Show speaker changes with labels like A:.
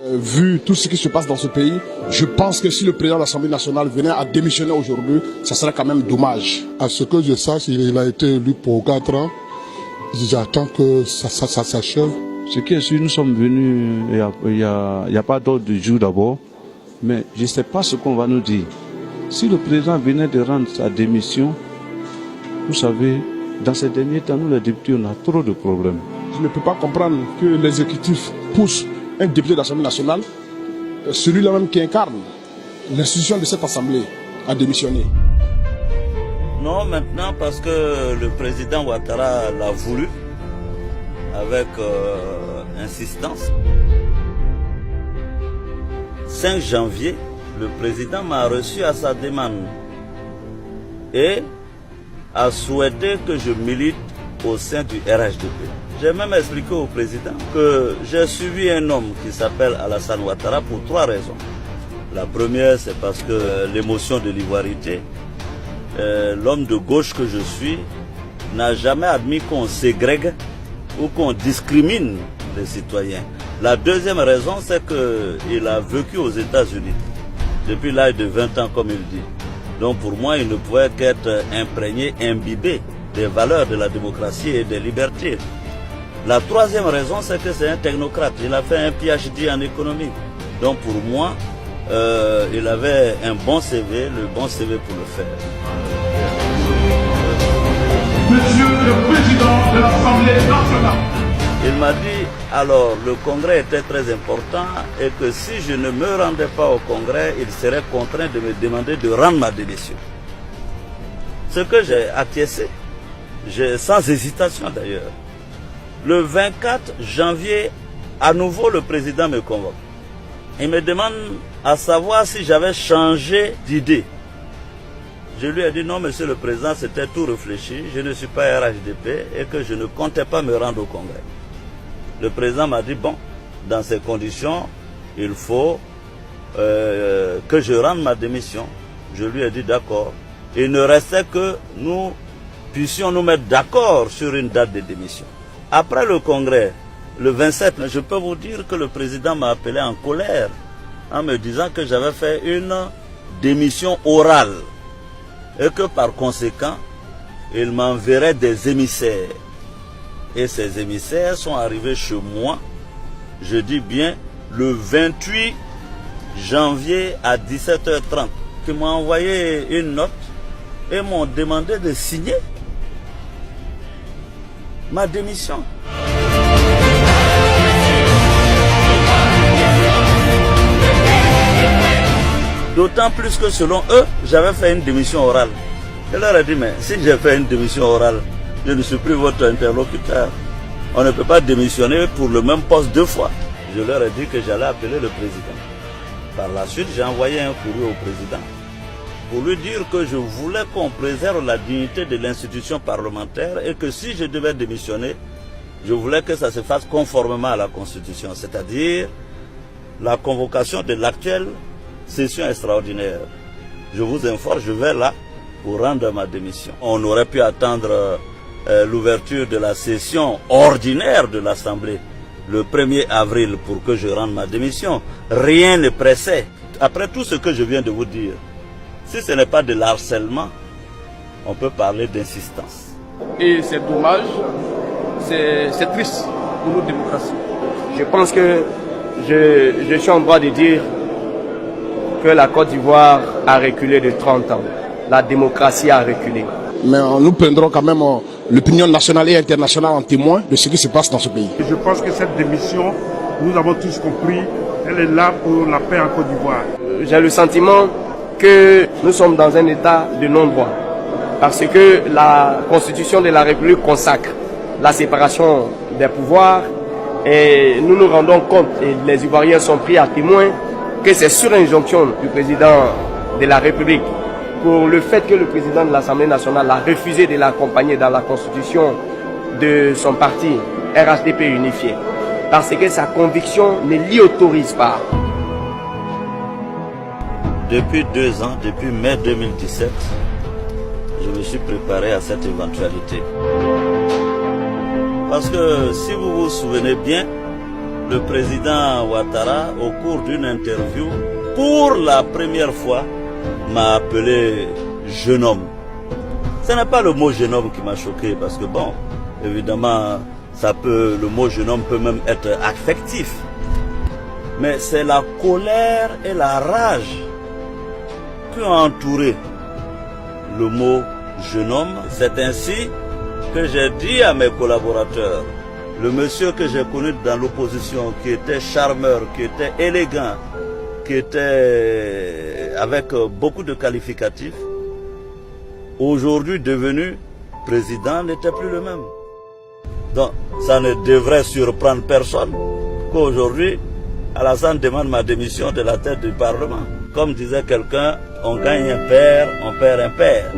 A: Vu tout ce qui se passe dans ce pays, je pense que si le président de l'Assemblée nationale venait à démissionner aujourd'hui, ça serait quand même dommage.
B: À ce que je sache, il a été élu pour 4 ans. J'attends que ça s'achève.
C: Ce qui est sûr, nous sommes venus, il n'y a pas d'ordre du jour d'abord, mais je ne sais pas ce qu'on va nous dire. Si le président venait de rendre sa démission, vous savez, dans ces derniers temps, nous les députés, on a trop de problèmes.
A: Je ne peux pas comprendre que l'exécutif pousse un député de l'Assemblée nationale, celui-là même qui incarne l'institution de cette Assemblée, à démissionner.
D: Non, maintenant parce que le président Ouattara l'a voulu, avec insistance. 5 janvier, le président m'a reçu à sa demande et a souhaité que je milite au sein du RHDP. J'ai même expliqué au président que j'ai suivi un homme qui s'appelle Alassane Ouattara pour 3 raisons. La première, c'est parce que l'émotion de l'ivoirité, l'homme de gauche que je suis, n'a jamais admis qu'on ségrègue ou qu'on discrimine les citoyens. La deuxième raison, c'est qu'il a vécu aux États-Unis depuis l'âge de 20 ans, comme il dit. Donc pour moi, il ne pouvait qu'être imprégné, imbibé des valeurs de la démocratie et des libertés. La troisième raison, c'est que c'est un technocrate. Il a fait un PhD en économie. Donc pour moi, il avait un bon CV, le bon CV pour le faire.
E: Monsieur le Président de l'Assemblée nationale.
D: Il m'a dit, alors le congrès était très important et que si je ne me rendais pas au congrès, il serait contraint de me demander de rendre ma démission. Ce que j'ai acquiescé, sans hésitation d'ailleurs. Le 24 janvier, à nouveau le président me convoque. Il me demande à savoir si j'avais changé d'idée. Je lui ai dit non, monsieur le président, c'était tout réfléchi, je ne suis pas RHDP et que je ne comptais pas me rendre au congrès. Le président m'a dit bon, dans ces conditions, il faut que je rende ma démission. Je lui ai dit d'accord. Il ne restait que nous puissions nous mettre d'accord sur une date de démission. Après le congrès, le 27, je peux vous dire que le président m'a appelé en colère en me disant que j'avais fait une démission orale et que par conséquent, il m'enverrait des émissaires. Et ces émissaires sont arrivés chez moi, je dis bien, le 28 janvier à 17h30, qui m'ont envoyé une note et m'ont demandé de signer ma démission. D'autant plus que selon eux, j'avais fait une démission orale. Je leur ai dit, mais si j'ai fait une démission orale, je ne suis plus votre interlocuteur. On ne peut pas démissionner pour le même poste 2 fois. Je leur ai dit que j'allais appeler le président. Par la suite, j'ai envoyé un courrier au président pour lui dire que je voulais qu'on préserve la dignité de l'institution parlementaire et que si je devais démissionner, je voulais que ça se fasse conformément à la Constitution, c'est-à-dire la convocation de l'actuelle session extraordinaire. Je vous informe, je vais là pour rendre ma démission. On aurait pu attendre l'ouverture de la session ordinaire de l'Assemblée le 1er avril pour que je rende ma démission. Rien ne pressait. Après tout ce que je viens de vous dire, si ce n'est pas de harcèlement, on peut parler d'insistance.
F: Et c'est dommage, c'est triste pour notre démocratie. Je pense que je suis en droit de dire que la Côte d'Ivoire a reculé de 30 ans. La démocratie a reculé.
A: Mais nous prendrons quand même l'opinion nationale et internationale en témoin de ce qui se passe dans ce pays.
E: Je pense que cette démission, nous avons tous compris, elle est là pour la paix en Côte d'Ivoire.
F: J'ai le sentiment que nous sommes dans un état de non-droit. Parce que la Constitution de la République consacre la séparation des pouvoirs et nous nous rendons compte, et les Ivoiriens sont pris à témoin, que c'est sur injonction du président de la République pour le fait que le président de l'Assemblée nationale a refusé de l'accompagner dans la constitution de son parti RHDP unifié. Parce que sa conviction ne l'y autorise pas.
D: Depuis 2 ans, depuis mai 2017, je me suis préparé à cette éventualité. Parce que si vous vous souvenez bien, le président Ouattara, au cours d'une interview, pour la première fois, m'a appelé jeune homme. Ce n'est pas le mot jeune homme qui m'a choqué, parce que bon, évidemment, le mot jeune homme peut même être affectif. Mais c'est la colère et la rage qui ont entouré le mot jeune homme. C'est ainsi que j'ai dit à mes collaborateurs, le monsieur que j'ai connu dans l'opposition, qui était charmeur, qui était élégant, qui était avec beaucoup de qualificatifs, aujourd'hui devenu président, n'était plus le même. Donc ça ne devrait surprendre personne qu'aujourd'hui, Alassane demande ma démission de la tête du Parlement. Comme disait quelqu'un, on gagne un père, on perd un père.